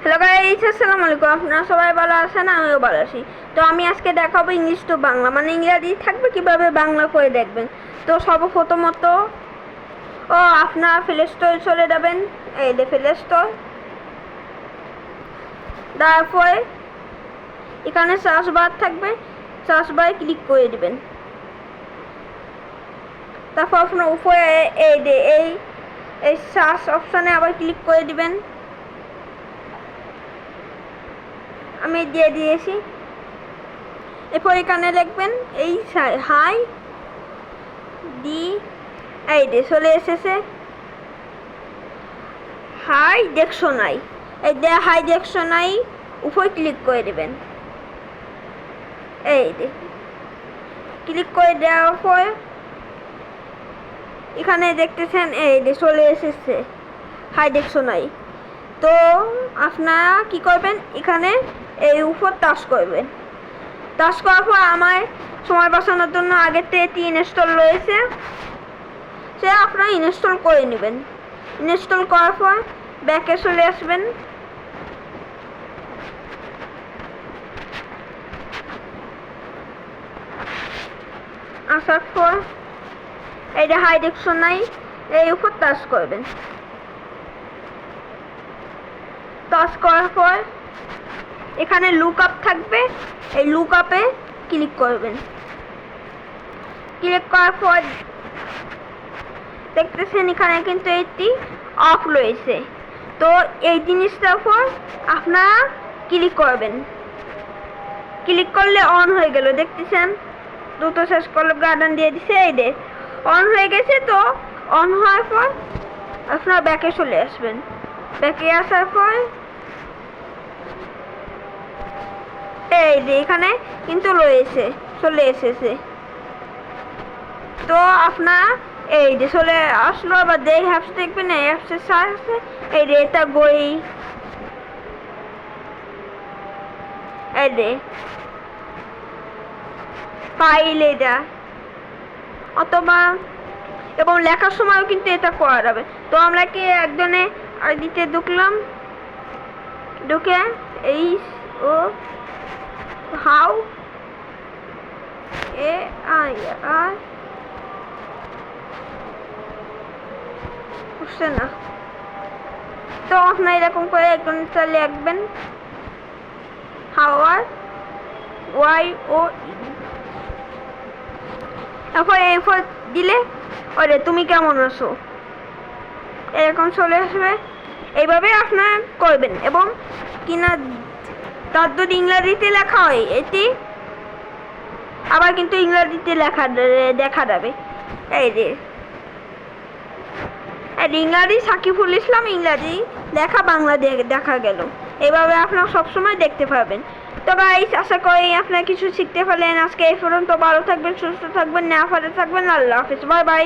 Hello guys, আসসালামু আলাইকুম। আপনারা সবাই ভালো আছেন? আমিও ভালো আছি। তো আমি আজকে দেখাবো ইংলিশ টু বাংলা, মানে ইংরেজি থাকবে কিভাবে বাংলা করে দেখবেন। তো সর্বপ্রথমত আপনারা প্লে স্টোরে চলে যাবেন। এই যে প্লে স্টোর, তারপরে এখানে সার্চ বার থাকবে, সার্চ বারে ক্লিক করে দিবেন। তারপর আপনার উপরে এই যে এই সার্চ অপশানে আবার ক্লিক করে দিবেন। আমি দিয়ে দিয়েছি। এরপর এখানে লিখবেন এই হাই ডি, এই যে চলে এসেছে হাই ডিকশনারি। এই যে হাই ডিকশনারি উপরে ক্লিক করে দেবেন। এই যে ক্লিক করে দেওয়ার পর এখানে দেখতেছেন এই যে চলে এসেছে হাই ডিকশনারি। তো আপনারা কি করবেন, এখানে এই উপর টাচ করবেন। টাচ করার পর আমার সময় বাঁচানোর জন্য আগের থেকে এটি ইনস্টল রয়েছে, সে আপনারা ইনস্টল করে নেবেন। ইনস্টল করার পর ব্যাকে চলে আসবেন। আসার পর এই যে হাই ডিকশনারি এই উপর টাচ করবেন। টাচ করার পর এখানে লুক আপ থাকবে, এই লুক আপে ক্লিক করবেন। ক্লিক করার পর দেখতেছেন এখানে কিন্তু এটি অফ রয়েছে। তো এই জিনিসটার উপর আপনারা ক্লিক করবেন। ক্লিক করলে অন হয়ে গেল, দেখতেছেন দ্রুত শেষ করলে গার্ডেন দিয়ে দিছে, এই যে অন হয়ে গেছে। তো অন হওয়ার পর আপনারা ব্যাকে চলে আসবেন। ব্যাকে আসার পর এই যে এখানে কিন্তু রয়েছে, চলে এসেছে। তো আপনারা এই যে চলে আসলো, আবার যে অ্যাপস দেখবেন এই অ্যাপসের সাথে এই যে এটা বই, এই যে ফাইল এটা, অথবা এবং লেখার সময়ও কিন্তু এটা করা যাবে। তো আমরা কি একজনে আইডিতে ঢুকলাম, ঢুকে এই ও হাউ এ আই আর বুঝছে না। তো আপনার এরকম করে একজনটা লিখবেন হাওয়ার ওয়াই ও, এখন এই ফর দিলে ওরে তুমি কেমন আছো এরকম চলে আসবে। এইভাবে আপনারা করবেন। এবং কিনা তার যদি ইংরেজিতে লেখা হয় এটি আবার কিন্তু ইংরেজিতে দেখা যাবে। এই যে ইংরাজি সাকিবুল ইসলাম, ইংরাজি লেখা বাংলা দেখা গেল। এইভাবে আপনারা সবসময় দেখতে পাবেন। তো গাইস, আশা করি আপনারা কিছু শিখতে পারলেন। আজকে এই পর্যন্ত। ভালো থাকবেন, সুস্থ থাকবেন, না থাকবেন। আল্লাহ হাফেজ, বাই বাই।